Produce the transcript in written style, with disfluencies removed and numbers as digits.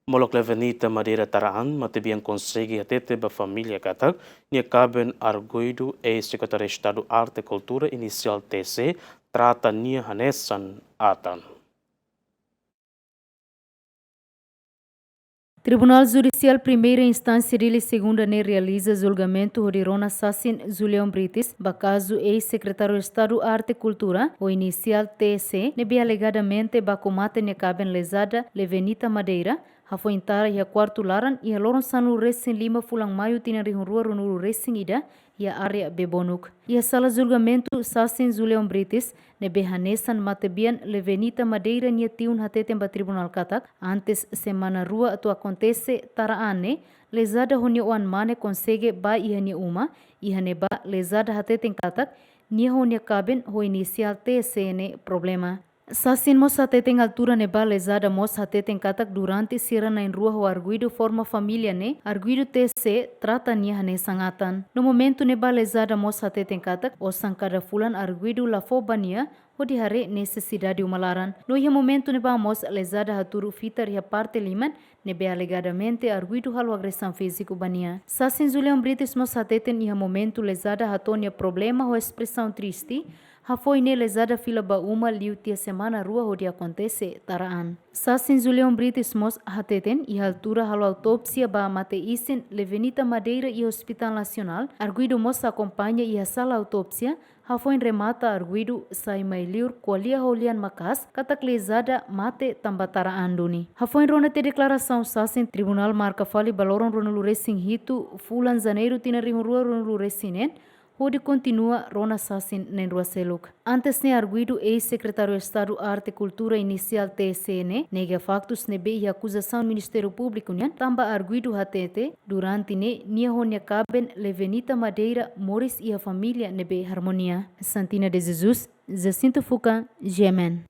Molok Levenita madeira atan, matebian konsege hatete ba familia katak, nia kaben Arguidu Sekretariu Estadu Arte Kultura inisial TC, trata nia hanesan atan. Tribunal Judicial Primeira Instância Dele Segunda ne realiza julgamento de Rona Sassin Julião Brites, caso ex-secretário Estado Arte Kultura, o inicial TC, ne alegadamente comate ne kaben lesada Levenita madeira, foi entara e a quarto laran e a loron sanu recém lima fulang maio tina rihunrua runuru recém ida e a área bebonuk. E a sala julgamento Sassin Julião Brites, ne hanesan matebian Levenita madeira nia tiun hatete ba tribunal katak, antes semana rua atu acontece taraane, lesada honia oan mane konsege ba ihania uma, ihane ba lesada hatete katak, nia honia kaben ho inisial TCN problema. Sassin mos hatete em altura ne ba lesada mos hatete em katak durante sira na rua o Arguidu forma família ne Arguidu TC trata nia hanesan atan. No momento ne ba lesada mos hatete em katak o sankada fulan Arguidu la fobania o de hare necessidade umalaran. No ia momento ne ba mos lesada haturu fitar ia parte liman ne be alegadamente Arguidu halu agressão físico bania. Sassin Julião Brites mos hatete ia momento lesada hatonia problema ou expressão triste. Foi ne lesada fila ba uma liu tia semana rua onde acontece taraan. Sassin Julião Brites mos hateten e altura halo autopsia ba matebian Levenita madeira e Hospital Nacional. Arguidu mos acompanha e a sala autopsia. Foi remata Arguidu sai mailiur qualia holian makas katak lesada mate tambataraan duni. Foi rona te declaração Sassin Tribunal marca fali baloron ronulu recém hitu fulan janeiro tina rihunrua ronulu recinen. Onde continua Rona Sassin nem Rua Seluk. Antes ne Arguidu ex-secretário Estado Arte Kultura inisial TCN, nega factos nebe e acusação do Ministério Público nhan, tamba Arguidu hatete, durante ne nia honia kaben Levenita madeira Morris e a família nebe harmonia. Santina de Jesus, Jacinto Fuca, Gemen.